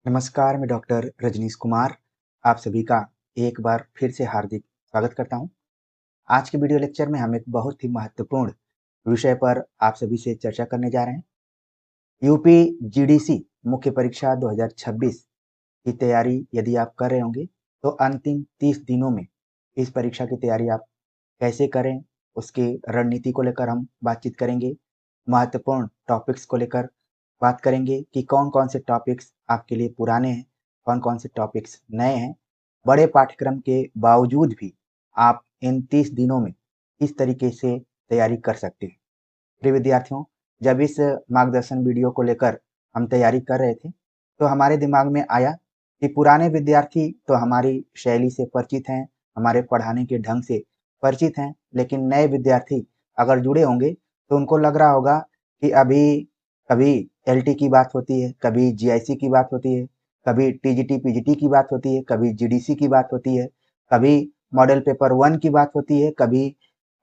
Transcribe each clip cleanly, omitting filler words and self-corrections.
नमस्कार, मैं डॉक्टर रजनीश कुमार आप सभी का एक बार फिर से हार्दिक स्वागत करता हूं। आज के वीडियो लेक्चर में हम एक बहुत ही महत्वपूर्ण विषय पर आप सभी से चर्चा करने जा रहे हैं। यूपी जीडीसी मुख्य परीक्षा 2026 की तैयारी यदि आप कर रहे होंगे तो अंतिम 30 दिनों में इस परीक्षा की तैयारी आप कैसे करें, उसकी रणनीति को लेकर हम बातचीत करेंगे। महत्वपूर्ण टॉपिक्स को लेकर बात करेंगे कि कौन-कौन से टॉपिक्स आपके लिए पुराने हैं, कौन-कौन से टॉपिक्स नए हैं। बड़े पाठ्यक्रम के बावजूद भी आप इन 30 दिनों में किस तरीके से तैयारी कर सकते हैं। प्रिय विद्यार्थियों, जब इस मार्गदर्शन वीडियो को लेकर हम तैयारी कर रहे थे, तो हमारे दिमाग में आया कि पुराने विद्यार्थी तो हमारी शैली से परिचित हैं, हमारे पढ़ाने के ढंग से परिचित हैं, लेकिन नए विद्यार्थी अगर जुड़े होंगे, तो उनको लग रहा होगा कि अभी कभी एलटी की बात होती है, कभी जीआईसी की बात होती है, कभी टीजीटी, पीजीटी की बात होती है, कभी जीडीसी की बात होती है, कभी मॉडल पेपर 1 की बात होती है, कभी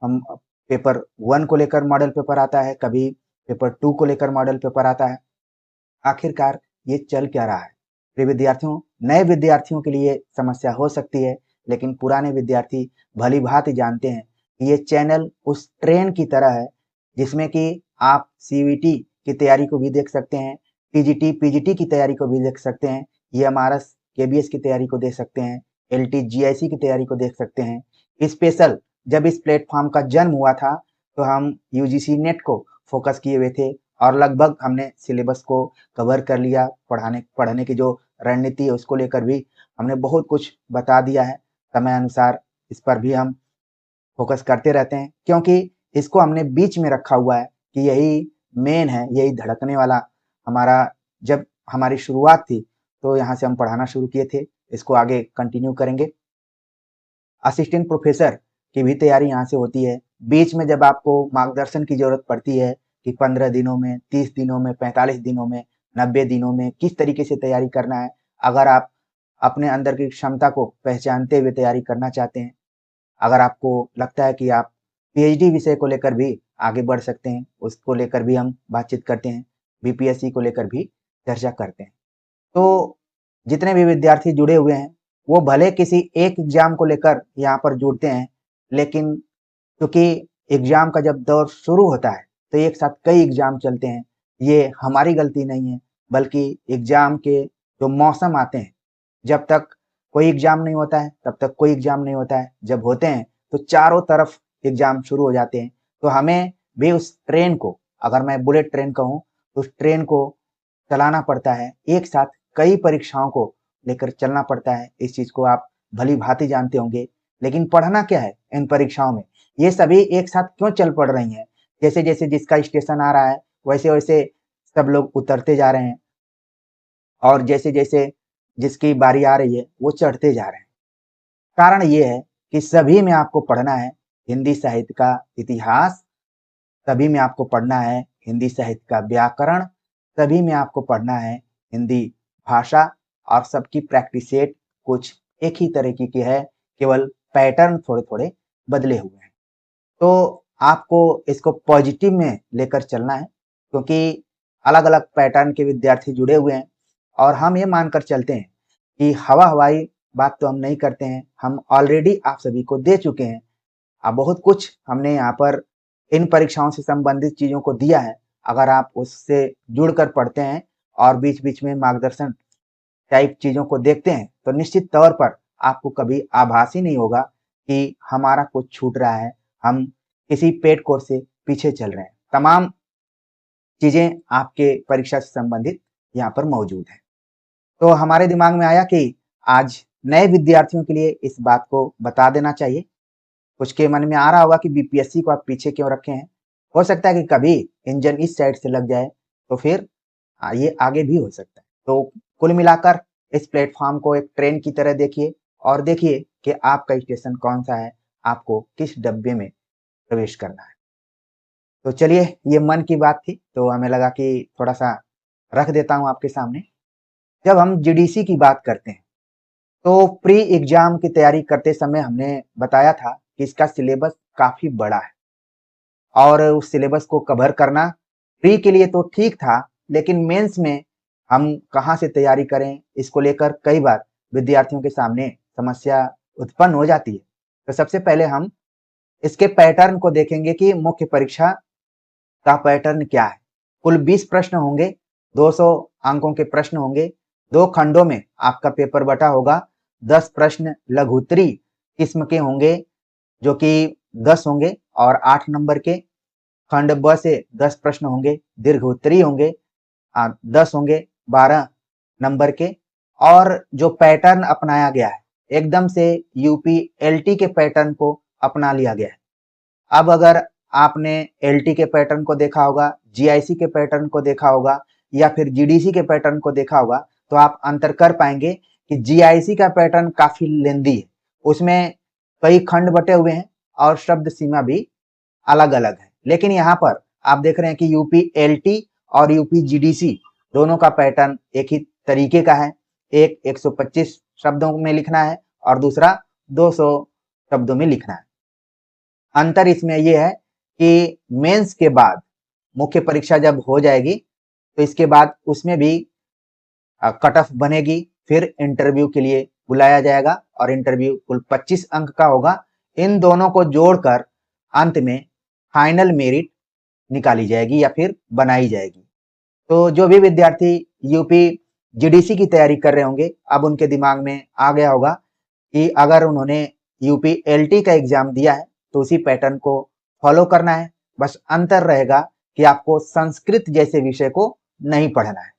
हम पेपर 1 को लेकर मॉडल पेपर आता है, कभी पेपर 2 को लेकर मॉडल पेपर आता है। आखिरकार ये चल क्या रहा है? प्रिय विद्यार्थियों, नए विद्यार्थियों के लिए समस्या हो सकती है, लेकिन पुराने विद्यार्थी भली-भांति जानते हैं कि ये चैनल उस ट्रेन की तरह है, जिसमें कि आप सीयूईटी की तैयारी को भी देख सकते हैं, टीजीटी, पीजीटी की तैयारी को भी देख सकते हैं, ईएमआरएस, केबीएस की तैयारी को देख सकते हैं, एलटी, जीआईसी की तैयारी को देख सकते हैं। स्पेशल जब इस प्लेटफॉर्म का जन्म हुआ था, तो हम यूजीसी नेट को फोकस किए हुए थे और लगभग हमने सिलेबस को कवर कर लिया। पढ़ने की जो रणनीति है उसको लेकर भी हमने बहुत कुछ बता दिया है। समय अनुसार इस पर भी हम फोकस करते रहते हैं, क्योंकि इसको हमने बीच में रखा हुआ है कि यही मेन है, यही धड़कने वाला हमारा जब हमारी शुरुआत थी, तो यहाँ से हम पढ़ाना शुरू किए थे। इसको आगे कंटिन्यू करेंगे। असिस्टेंट प्रोफेसर की भी तैयारी यहाँ से होती है। बीच में जब आपको मार्गदर्शन की जरूरत पड़ती है कि 15 दिनों में, 30 दिनों में, 45 दिनों में, 90 दिनों में किस तरीके से तैयारी करना है। अगर आप अपने अंदर की क्षमता को पहचानते हुए तैयारी करना चाहते हैं, अगर आपको लगता है कि आप पीएचडी विषय को लेकर भी आगे बढ़ सकते हैं, उसको लेकर भी हम बातचीत करते हैं। बीपीएससी को लेकर भी चर्चा करते हैं। तो जितने भी विद्यार्थी जुड़े हुए हैं, वो भले किसी एक एग्जाम को लेकर यहाँ पर जुड़ते हैं, लेकिन क्योंकि एग्जाम का जब दौर शुरू होता है, तो एक साथ कई एग्जाम चलते हैं। ये हमारी गलती नहीं है, बल्कि एग्जाम के जो मौसम आते हैं, जब तक कोई एग्जाम नहीं होता है, तब तक कोई एग्जाम नहीं होता है। जब होते हैं, तो चारों तरफ एग्जाम शुरू हो जाते हैं। तो हमें भी उस ट्रेन को, अगर मैं बुलेट ट्रेन कहूँ, तो उस ट्रेन को चलाना पड़ता है। एक साथ कई परीक्षाओं को लेकर चलना पड़ता है। इस चीज को आप भली भांति जानते होंगे। लेकिन पढ़ना क्या है इन परीक्षाओं में? ये सभी एक साथ क्यों चल पड़ रही हैं? जैसे जैसे जिसका स्टेशन आ रहा है, वैसे वैसे सब लोग उतरते जा रहे हैं और जैसे जैसे जिसकी बारी आ रही है, वो चढ़ते जा रहे हैं। कारण ये है कि सभी में आपको पढ़ना है हिंदी साहित्य का इतिहास, सभी में आपको पढ़ना है हिंदी साहित्य का व्याकरण, सभी में आपको पढ़ना है हिंदी भाषा, और सबकी प्रैक्टिस सेट कुछ एक ही तरीके की है, केवल पैटर्न थोड़े-थोड़े बदले हुए हैं। तो आपको इसको पॉजिटिव में लेकर चलना है, क्योंकि अलग-अलग पैटर्न के विद्यार्थी जुड़े हुए हैं और हम ये मानकर चलते हैं कि हवा-हवाई बात तो हम नहीं करते हैं, हम ऑलरेडी आप सभी को दे चुके हैं। बहुत कुछ हमने यहाँ पर इन परीक्षाओं से संबंधित चीज़ों को दिया है। अगर आप उससे जुड़कर पढ़ते हैं और बीच-बीच में मार्गदर्शन टाइप चीज़ों को देखते हैं, तो निश्चित तौर पर आपको कभी आभास ही नहीं होगा कि हमारा कुछ छूट रहा है, हम किसी पेड कोर्स से पीछे चल रहे हैं। तमाम चीज़ें आपके परीक्षा से संबंधित यहाँ पर मौजूद हैं। तो हमारे दिमाग में आया कि आज नए विद्यार्थियों के लिए इस बात को बता देना चाहिए। कुछ के मन में आ रहा होगा कि बीपीएससी को आप पीछे क्यों रखे हैं? हो सकता है कि कभी इंजन इस साइड से लग जाए, तो फिर ये आगे भी हो सकता है। तो कुल मिलाकर इस प्लेटफ़ॉर्म को एक ट्रेन की तरह देखिए और देखिए कि आपका स्टेशन कौन-सा है, आपको किस डब्बे में प्रवेश करना है। तो चलिए, ये मन की बात थी, तो हमें लगा कि थोड़ा-सा रख देता हूँ आपके सामने। जब हम जीडीसी की बात करते हैं, तो प्री एग्ज़ाम की तैयारी करते समय हमने बताया था कि इसका सिलेबस काफ़ी बड़ा है और उस सिलेबस को कवर करना प्री के लिए तो ठीक था, लेकिन मेंस में हम कहाँ से तैयारी करें, इसको लेकर कई बार विद्यार्थियों के सामने समस्या उत्पन्न हो जाती है। तो सबसे पहले हम इसके पैटर्न को देखेंगे कि मुख्य परीक्षा का पैटर्न क्या है। कुल 20 प्रश्न होंगे, 200 अंकों के प्रश्न होंगे, 2 खंडों में आपका पेपर बटा होगा। 10 प्रश्न लघुत्तरी किस्म के होंगे जो कि 10 होंगे और 8 नंबर के। खंड ब से 10 प्रश्न होंगे, दीर्घोत्तरी होंगे 10 होंगे 12 नंबर के। और जो पैटर्न अपनाया गया है एकदम से यूपी एलटी के पैटर्न को अपना लिया गया है। अब अगर आपने एलटी के पैटर्न को देखा होगा, जीआईसी के पैटर्न को देखा होगा या फिर जीडीसी के पैटर्न को देखा होगा तो आप अंतर कर पाएंगे कि जीआईसी का पैटर्न काफी लेंदी है, उसमें कई खंड बटे हुए हैं और शब्द सीमा भी अलग अलग है। लेकिन यहाँ पर आप देख रहे हैं कि यूपी एलटी और यूपी जीडीसी दोनों का पैटर्न एक ही तरीके का है। एक 125 शब्दों में लिखना है और दूसरा 200 शब्दों में लिखना है। अंतर इसमें यह है कि मेंस के बाद मुख्य परीक्षा जब हो जाएगी तो इसके बाद उसमें भी कट ऑफ बनेगी, फिर इंटरव्यू के लिए बुलाया जाएगा और इंटरव्यू कुल 25 अंक का होगा। इन दोनों को जोड़कर अंत में फाइनल मेरिट निकाली जाएगी या फिर बनाई जाएगी। तो जो भी विद्यार्थी यूपी जीडीसी की तैयारी कर रहे होंगे अब उनके दिमाग में आ गया होगा कि अगर उन्होंने यूपी एलटी का एग्जाम दिया है तो उसी पैटर्न को फॉलो करना है। बस अंतर रहेगा कि आपको संस्कृत जैसे विषय को नहीं पढ़ना है,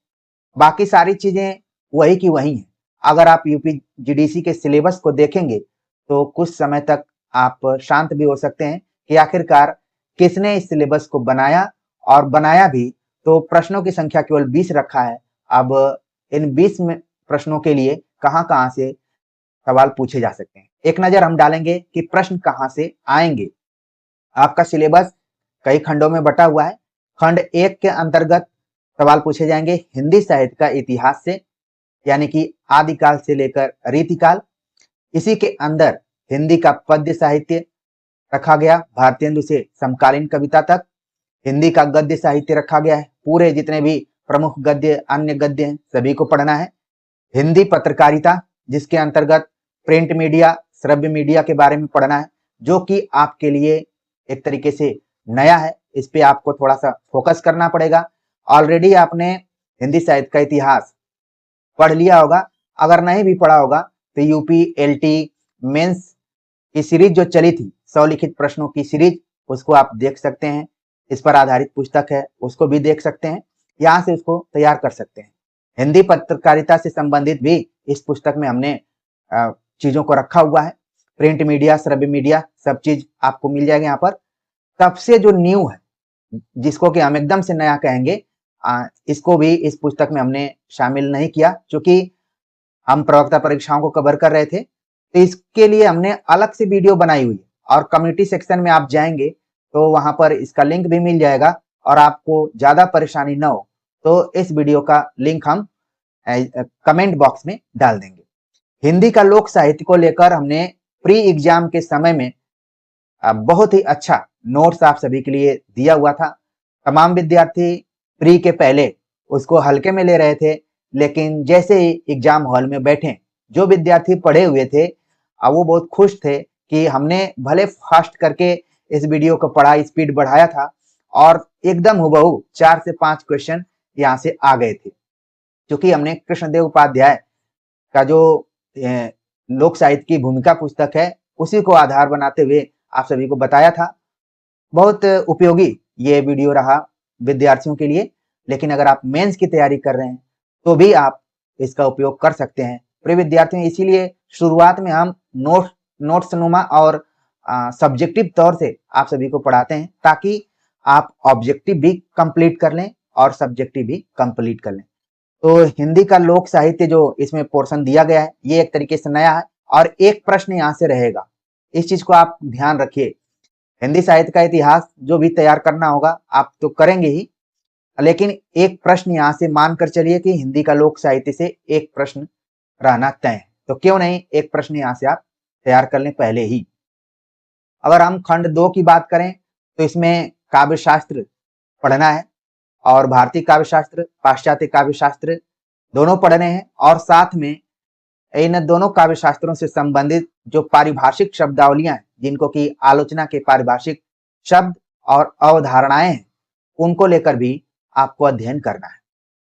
बाकी सारी चीजें वही की वही हैं। अगर आप यूपी जीडीसी के सिलेबस को देखेंगे तो कुछ समय तक आप शांत भी हो सकते हैं कि आखिरकार किसने इस सिलेबस को बनाया, और बनाया भी तो प्रश्नों की संख्या केवल 20 रखा है। अब इन 20 प्रश्नों के लिए कहां कहां से सवाल पूछे जा सकते हैं, एक नजर हम डालेंगे कि प्रश्न कहां से आएंगे। आपका सिलेबस कई खंडों में बटा हुआ है। खंड 1 के अंतर्गत सवाल पूछे जाएंगे हिंदी साहित्य का इतिहास से, यानी कि आदिकाल से लेकर रीतिकाल। इसी के अंदर हिंदी का पद्य साहित्य रखा गया, भारतेंदु से समकालीन कविता तक। हिंदी का गद्य साहित्य रखा गया है, पूरे जितने भी प्रमुख गद्य अन्य गद्य हैं सभी को पढ़ना है। हिंदी पत्रकारिता जिसके अंतर्गत प्रिंट मीडिया श्रव्य मीडिया के बारे में पढ़ना है, जो कि आपके लिए एक तरीके से नया है, इस पे आपको थोड़ा सा फोकस करना पड़ेगा। ऑलरेडी आपने हिंदी साहित्य का इतिहास पढ़ लिया होगा, अगर नहीं भी पढ़ा होगा तो यूपी एलटी मेंस की सीरीज जो चली थी 100 लिखित प्रश्नों की सीरीज, उसको आप देख सकते हैं। इस पर आधारित पुस्तक है, उसको भी देख सकते हैं, यहाँ से उसको तैयार कर सकते हैं। हिंदी पत्रकारिता से संबंधित भी इस पुस्तक में हमने चीजों को रखा हुआ है। प्रिंट मीडिया श्रव्य मीडिया सब चीज आपको मिल जाएगा यहाँ पर। सबसे जो न्यू है, जिसको कि हम एकदम से नया कहेंगे, इसको भी इस पुस्तक में हमने शामिल नहीं किया, क्योंकि हम प्रवक्ता परीक्षाओं को कवर कर रहे थे, तो इसके लिए हमने अलग से वीडियो बनाई हुई है। और कम्युनिटी सेक्शन में आप जाएंगे तो वहां पर इसका लिंक भी मिल जाएगा, और आपको ज्यादा परेशानी न हो तो इस वीडियो का लिंक हम कमेंट बॉक्स में डाल देंगे। हिंदी का लोक साहित्य को लेकर हमने प्री एग्जाम के समय में बहुत ही अच्छा नोट्स आप सभी के लिए दिया हुआ था। तमाम विद्यार्थी प्री के पहले उसको हल्के में ले रहे थे, लेकिन जैसे ही एग्जाम हॉल में बैठे जो विद्यार्थी पढ़े हुए थे वो बहुत खुश थे कि हमने भले फास्ट करके इस वीडियो को पढ़ा, स्पीड बढ़ाया था और एकदम हुबहू 4 से 5 क्वेश्चन यहाँ से आ गए थे। क्योंकि हमने कृष्णदेव उपाध्याय का जो लोक साहित्य की भूमिका पुस्तक है उसी को आधार बनाते हुए आप सभी को बताया था। बहुत उपयोगी ये वीडियो रहा विद्यार्थियों के लिए। लेकिन अगर आप मेंस की तैयारी कर रहे हैं तो भी आप इसका उपयोग कर सकते हैं प्रिय विद्यार्थियों। इसीलिए शुरुआत में हम नोट्स नुमा और सब्जेक्टिव तौर से आप सभी को पढ़ाते हैं, ताकि आप ऑब्जेक्टिव भी कंप्लीट कर लें और सब्जेक्टिव भी कंप्लीट कर लें। तो हिंदी का लोक साहित्य जो इसमें पोर्शन दिया गया है ये एक तरीके से नया है, और एक प्रश्न यहाँ से रहेगा, इस चीज को आप ध्यान रखिए। हिंदी साहित्य का इतिहास जो भी तैयार करना होगा आप तो करेंगे ही, लेकिन एक प्रश्न यहाँ से मानकर चलिए कि हिंदी का लोक साहित्य से एक प्रश्न रहना तय है, तो क्यों नहीं एक प्रश्न यहाँ से आप तैयार कर लें पहले ही। अगर हम खंड 2 की बात करें तो इसमें काव्य शास्त्र पढ़ना है, और भारतीय काव्य शास्त्र, पाश्चात्य काव्य शास्त्र, दोनों पढ़ने हैं और साथ में इन दोनों काव्य शास्त्रों से संबंधित जो पारिभाषिक शब्दावलियां हैं, जिनको कि आलोचना के पारिभाषिक शब्द और अवधारणाएं हैं, उनको लेकर भी आपको अध्ययन करना है।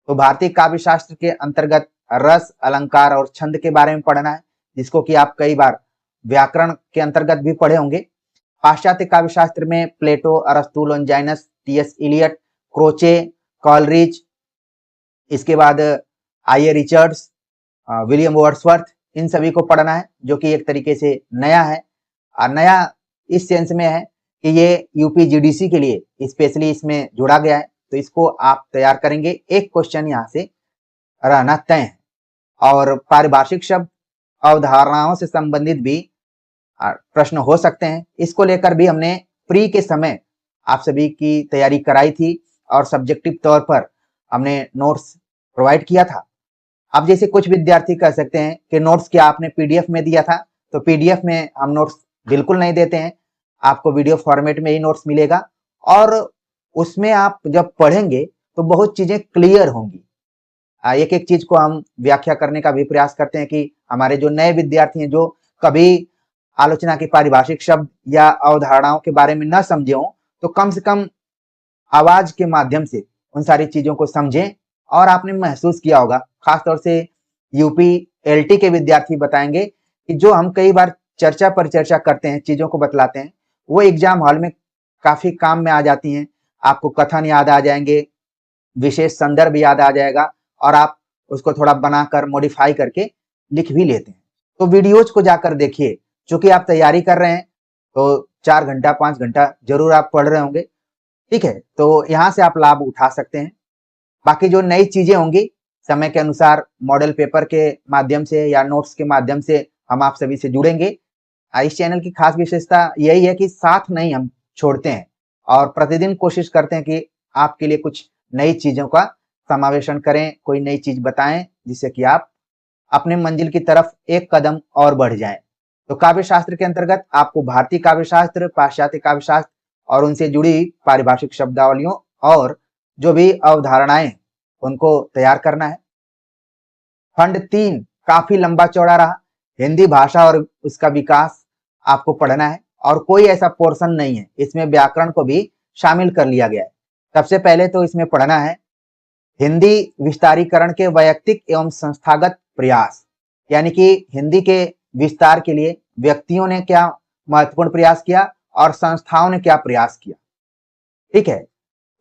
तो भारतीय काव्य शास्त्र के अंतर्गत रस, अलंकार और छंद के बारे में पढ़ना है, जिसको कि आप कई बार व्याकरण के अंतर्गत भी पढ़े होंगे। पाश्चात्य काव्य शास्त्र में प्लेटो, अरस्तु, लॉन्जाइनस, टी.एस. इलियट, क्रोचे, कॉलरिज, इसके बाद आई.ए. रिचर्ड्स, विलियम वर्ड्सवर्थ, इन सभी को पढ़ना है, जो कि एक तरीके से नया है। और नया इस सेंस में है कि ये यूपीजीडीसी के लिए स्पेशली इसमें जोड़ा गया है, तो इसको आप तैयार करेंगे। एक क्वेश्चन यहाँ से रहना तय है। और पारिभाषिक शब्द, अवधारणाओं से संबंधित भी प्रश्न हो सकते हैं। इसको लेकर भी हमने प्री के समय आप सभी की तैयारी कराई थी और सब्जेक्टिव तौर पर हमने नोट्स प्रोवाइड किया था। अब जैसे कुछ विद्यार्थी कह सकते हैं कि नोट्स क्या आपने पीडीएफ में दिया था, तो पीडीएफ में हम नोट्स बिल्कुल नहीं देते हैं, आपको वीडियो फॉर्मेट में ही नोट्स मिलेगा और उसमें आप जब पढ़ेंगे तो बहुत चीजें क्लियर होंगी। एक एक चीज को हम व्याख्या करने का भी प्रयास करते हैं कि हमारे जो नए विद्यार्थी हैं, जो कभी आलोचना के पारिभाषिक शब्द या अवधारणाओं के बारे में न समझे हों, तो कम से कम आवाज के माध्यम से उन सारी चीजों को समझें। और आपने महसूस किया होगा, खासतौर से यूपी एलटी के विद्यार्थी बताएंगे कि जो हम कई बार चर्चा पर चर्चा करते हैं, चीजों को बतलाते हैं, वो एग्जाम हॉल में काफी काम में आ जाती हैं। आपको कथन याद आ जाएंगे, विशेष संदर्भ याद आ जाएगा और आप उसको थोड़ा बनाकर मॉडिफाई करके लिख भी लेते हैं। तो वीडियोज को जाकर देखिए, चूंकि आप तैयारी कर रहे हैं तो 4 घंटा 5 घंटा जरूर आप पढ़ रहे होंगे, ठीक है, तो यहाँ से आप लाभ उठा सकते हैं। बाकी जो नई चीजें होंगी, समय के अनुसार मॉडल पेपर के माध्यम से या नोट्स के माध्यम से हम आप सभी से जुड़ेंगे। इस चैनल की खास विशेषता यही है कि साथ नहीं हम छोड़ते हैं और प्रतिदिन कोशिश करते हैं कि आपके लिए कुछ नई चीजों का समावेशन करें, कोई नई चीज बताएं, जिससे कि आप अपने मंजिल की तरफ एक कदम और बढ़ जाएं। तो काव्य शास्त्र के अंतर्गत आपको भारतीय काव्य शास्त्र, पाश्चात्य काव्य शास्त्र और उनसे जुड़ी पारिभाषिक शब्दावलियों और जो भी अवधारणाएं, उनको तैयार करना है। खंड 3 काफी लंबा चौड़ा रहा। हिंदी भाषा और उसका विकास आपको पढ़ना है और कोई ऐसा पोर्शन नहीं है, इसमें व्याकरण को भी शामिल कर लिया गया है। सबसे पहले तो इसमें पढ़ना है हिंदी विस्तारीकरण के वैयक्तिक एवं संस्थागत प्रयास, यानी कि हिंदी के विस्तार के लिए व्यक्तियों ने क्या महत्वपूर्ण प्रयास किया और संस्थाओं ने क्या प्रयास किया, ठीक है।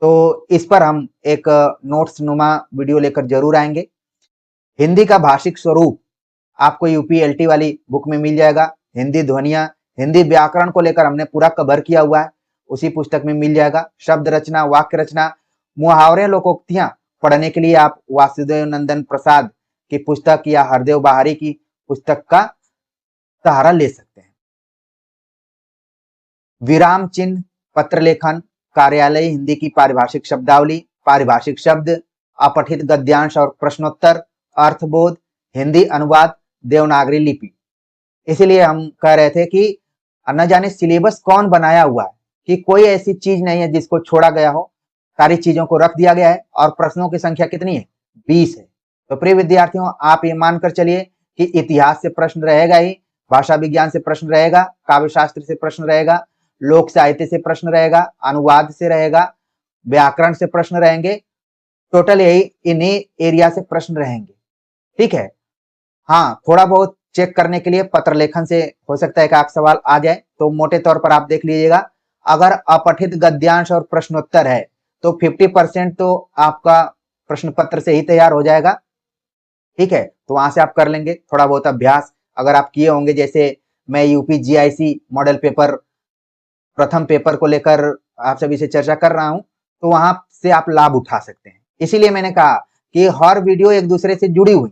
तो इस पर हम एक नोट्स नुमा वीडियो लेकर जरूर आएंगे। हिंदी का भाषिक स्वरूप आपको यूपीएलटी वाली बुक में मिल जाएगा। हिंदी ध्वनियां, हिंदी व्याकरण को लेकर हमने पूरा कवर किया हुआ है, उसी पुस्तक में मिल जाएगा। शब्द रचना, वाक्य रचना, मुहावरे, लोकोक्तियां पढ़ने के लिए आप वासुदेव नंदन प्रसाद की पुस्तक या हरदेव बहारी की पुस्तक का सहारा ले सकते हैं। विराम चिन्ह, पत्र लेखन, कार्यालय हिंदी की पारिभाषिक शब्दावली, पारिभाषिक शब्द, अपठित गद्यांश और प्रश्नोत्तर, अर्थबोध, हिंदी अनुवाद, देवनागरी लिपि। इसलिए हम कह रहे थे कि न जाने सिलेबस कौन बनाया हुआ है कि कोई ऐसी चीज नहीं है जिसको छोड़ा गया हो, सारी चीजों को रख दिया गया है। और प्रश्नों की संख्या कितनी है? 20 है। तो प्रिय विद्यार्थियों, आप ये मानकर चलिए कि इतिहास से प्रश्न रहेगा ही, भाषा विज्ञान से प्रश्न रहेगा, काव्य शास्त्र से प्रश्न रहेगा, लोक साहित्य से प्रश्न रहेगा, अनुवाद से रहेगा, व्याकरण से प्रश्न रहेंगे। टोटल यही इन्हीं एरिया से प्रश्न रहेंगे, ठीक है। हाँ, थोड़ा बहुत चेक करने के लिए पत्र लेखन से हो सकता है कि आप सवाल आ जाए, तो मोटे तौर पर आप देख लीजिएगा, अगर अपठित गद्यांश और प्रश्नोत्तर है तो 50% तो आपका प्रश्न पत्र से ही तैयार हो जाएगा, ठीक है। तो वहां से आप कर लेंगे थोड़ा बहुत अभ्यास अगर आप किए होंगे। जैसे मैं यूपी जीआईसी मॉडल पेपर, प्रथम पेपर को लेकर आप सभी से चर्चा कर रहा हूं, तो वहां से आप लाभ उठा सकते हैं। इसीलिए मैंने कहा कि हर वीडियो एक दूसरे से जुड़ी हुई,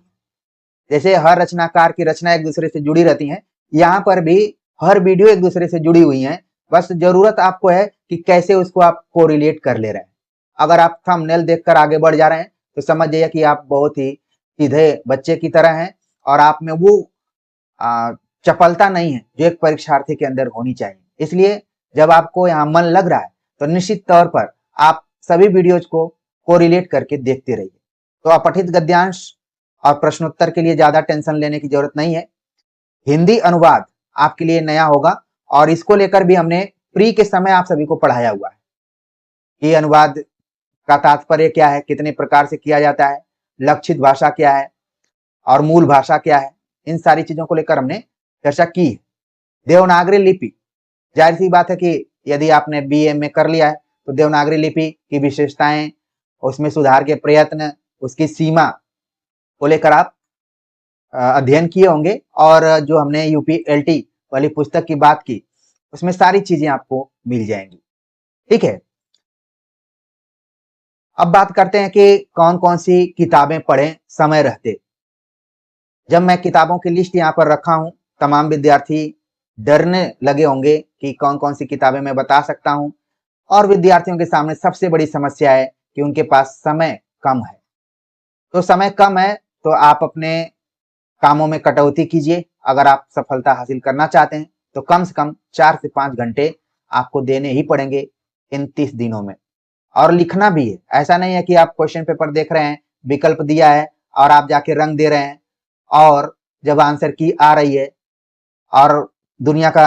जैसे हर रचनाकार की रचना एक दूसरे से जुड़ी रहती है, यहाँ पर भी हर वीडियो एक दूसरे से जुड़ी हुई है। बस जरूरत आपको है कि कैसे उसको आप कोरिलेट कर ले रहे हैं। अगर आप थंबनेल देखकर आगे बढ़ जा रहे हैं तो समझ जाइए कि आप बहुत ही सीधे बच्चे की तरह हैं और आप में वो चपलता नहीं है जो एक परीक्षार्थी के अंदर होनी चाहिए। इसलिए जब आपको यहाँ मन लग रहा है तो निश्चित तौर पर आप सभी वीडियोज को कोरिलेट करके देखते रहिए। तो अपठित गद्यांश और प्रश्नोत्तर के लिए ज्यादा टेंशन लेने की जरूरत नहीं है। हिंदी अनुवाद आपके लिए नया होगा और इसको लेकर भी हमने प्री के समय आप सभी को पढ़ाया हुआ है कि अनुवाद का तात्पर्य क्या है, कितने प्रकार से किया जाता है, लक्षित भाषा क्या है और मूल भाषा क्या है, इन सारी चीजों को लेकर हमने चर्चा की है। देवनागरी लिपि, जाहिर सी बात है कि यदि आपने बीए में कर लिया है तो देवनागरी लिपि की विशेषताएं, उसमें सुधार के प्रयत्न, उसकी सीमा को लेकर आप अध्ययन किए होंगे और जो हमने यूपीएलटी वाली पुस्तक की बात की उसमें सारी चीजें आपको मिल जाएंगी। ठीक है, अब बात करते हैं कि कौन कौन सी किताबें पढ़ें समय रहते। जब मैं किताबों की लिस्ट यहाँ पर रखा हूं, तमाम विद्यार्थी डरने लगे होंगे कि कौन कौन सी किताबें मैं बता सकता हूं, और विद्यार्थियों के सामने सबसे बड़ी समस्या है कि उनके पास समय कम है। तो समय कम है तो आप अपने कामों में कटौती कीजिए। अगर आप सफलता हासिल करना चाहते हैं तो कम से कम 4 से 5 घंटे आपको देने ही पड़ेंगे इन 30 दिनों में। और लिखना भी है, ऐसा नहीं है कि आप क्वेश्चन पेपर देख रहे हैं, विकल्प दिया है और आप जाके रंग दे रहे हैं और जब आंसर की आ रही है और दुनिया का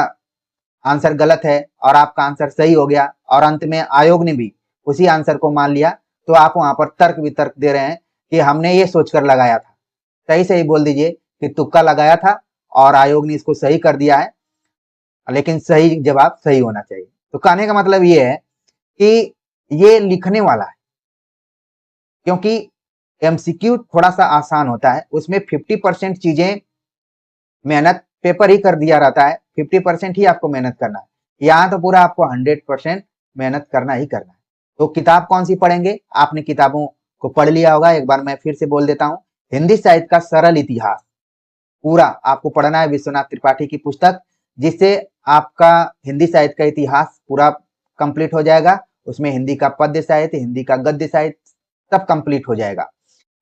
आंसर गलत है और आपका आंसर सही हो गया और अंत में आयोग ने भी उसी आंसर को मान लिया, तो आप वहां पर तर्क वितर्क दे रहे हैं कि हमने ये सोचकर लगाया था। सही सही बोल दीजिए कि तुक्का लगाया था और आयोग ने इसको सही कर दिया है, लेकिन सही जवाब सही होना चाहिए। तो कहने का मतलब ये है कि ये लिखने वाला है, क्योंकि एमसीक्यू थोड़ा सा आसान होता है, उसमें 50% चीजें मेहनत पेपर ही कर दिया रहता है, 50% ही आपको मेहनत करना है। यहाँ तो पूरा आपको 100% मेहनत करना ही करना है। तो किताब कौन सी पढ़ेंगे? आपने किताबों को पढ़ लिया होगा, एक बार मैं फिर से बोल देता हूँ। हिंदी साहित्य का सरल इतिहास पूरा आपको पढ़ना है, विश्वनाथ त्रिपाठी की पुस्तक, जिससे आपका हिंदी साहित्य का इतिहास पूरा कंप्लीट हो जाएगा। उसमें हिंदी का पद्य साहित्य, हिंदी का गद्य साहित्य सब कंप्लीट हो जाएगा।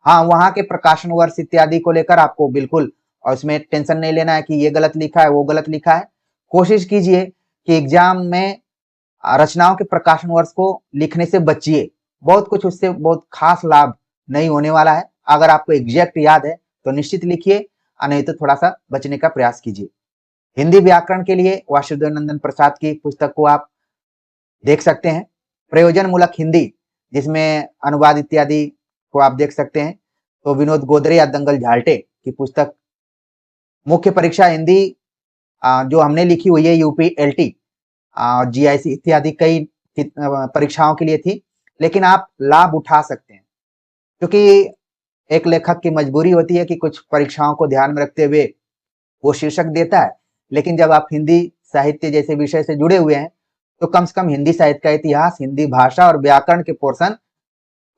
हाँ, वहां के प्रकाशन वर्ष इत्यादि को लेकर आपको बिल्कुल और इसमें टेंशन नहीं लेना है कि ये गलत लिखा है, वो गलत लिखा है। कोशिश कीजिए कि एग्जाम में रचनाओं के प्रकाशन वर्ष को लिखने से बचिए, बहुत कुछ उससे बहुत खास लाभ नहीं होने वाला है। अगर आपको एग्जैक्ट याद है तो निश्चित लिखिए, नहीं तो थोड़ा सा बचने का प्रयास कीजिए। हिंदी व्याकरण के लिए वासुदेव नंदन प्रसाद की पुस्तक को आप देख सकते हैं। प्रयोजन मूलक हिंदी, जिसमें अनुवाद इत्यादि को आप देख सकते हैं, तो विनोद गोदरे या दंगल झाल्टे की पुस्तक। मुख्य परीक्षा हिंदी जो हमने लिखी हुई है यूपीएलटी और जीआईसी इत्यादि कई परीक्षाओं के लिए थी, लेकिन आप लाभ उठा सकते हैं, क्योंकि एक लेखक की मजबूरी होती है कि कुछ परीक्षाओं को ध्यान में रखते हुए वो शीर्षक देता है, लेकिन जब आप हिंदी साहित्य जैसे विषय से जुड़े हुए हैं तो कम से कम हिंदी साहित्य का इतिहास, हिंदी भाषा और व्याकरण के पोर्शन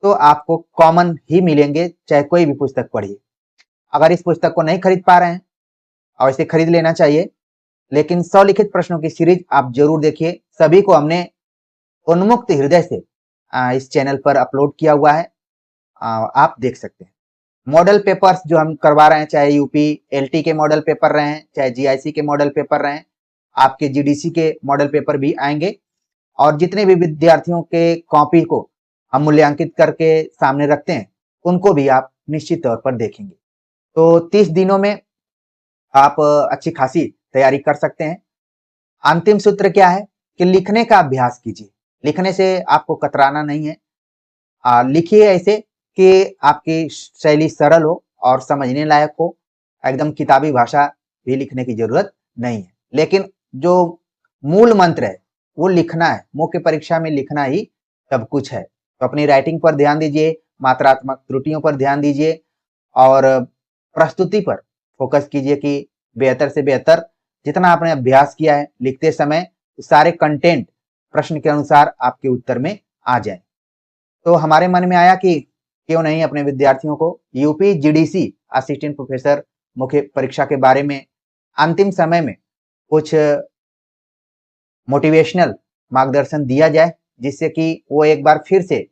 तो आपको कॉमन ही मिलेंगे, चाहे कोई भी पुस्तक पढ़िए। अगर इस पुस्तक को नहीं खरीद पा रहे हैं और इसे खरीद लेना चाहिए, लेकिन 100 लिखित प्रश्नों की सीरीज आप जरूर देखिए। सभी को हमने उन्मुक्त हृदय से इस चैनल पर अपलोड किया हुआ है, आप देख सकते हैं। मॉडल पेपर्स जो हम करवा रहे हैं, चाहे यूपीएलटी के मॉडल पेपर रहे हैं, चाहे जीआईसी के मॉडल पेपर रहे हैं, आपके जीडीसी के मॉडल पेपर भी आएंगे और जितने भी विद्यार्थियों के कॉपी को हम मूल्यांकित करके सामने रखते हैं उनको भी आप निश्चित तौर पर देखेंगे। तो 30 दिनों में आप अच्छी खासी तैयारी कर सकते हैं। अंतिम सूत्र क्या है कि लिखने का अभ्यास कीजिए। लिखने से आपको कतराना नहीं है, लिखिए ऐसे कि आपकी शैली सरल हो और समझने लायक हो। एकदम किताबी भाषा भी लिखने की जरूरत नहीं है, लेकिन जो मूल मंत्र है वो लिखना है। मुख्य परीक्षा में लिखना ही सब कुछ है। तो अपनी राइटिंग पर ध्यान दीजिए, मात्रात्मक त्रुटियों पर ध्यान दीजिए और प्रस्तुति पर फोकस कीजिए कि बेहतर से बेहतर जितना आपने अभ्यास किया है लिखते समय सारे कंटेंट प्रश्न के अनुसार आपके उत्तर में आ जाए। तो हमारे मन में आया कि क्यों नहीं अपने विद्यार्थियों को यूपी जीडीसी असिस्टेंट प्रोफेसर मुख्य परीक्षा के बारे में अंतिम समय में कुछ मोटिवेशनल मार्गदर्शन दिया जाए, जिससे कि वो एक बार फिर से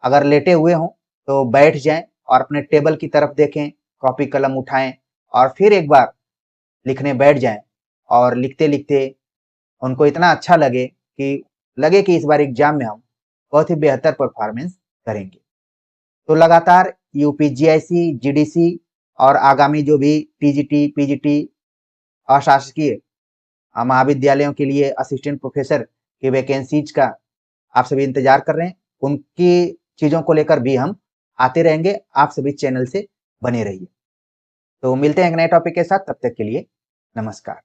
अगर लेटे हुए हों तो बैठ जाएं और अपने टेबल की तरफ देखें, कॉपी कलम उठाएं और फिर एक बार लिखने बैठ जाएं और लिखते लिखते उनको इतना अच्छा लगे कि इस बार एग्जाम में हम बहुत ही बेहतर परफॉर्मेंस करेंगे। तो लगातार यूपी जीआईसी, जीडीसी और आगामी जो भी टीजीटी, पीजीटी, अशासकीय महाविद्यालयों के लिए असिस्टेंट प्रोफेसर की वैकेंसीज का आप सभी इंतजार कर रहे हैं, उनकी चीजों को लेकर भी हम आते रहेंगे। आप सभी चैनल से बने रहिए। तो मिलते हैं एक नए टॉपिक के साथ, तब तक के लिए नमस्कार।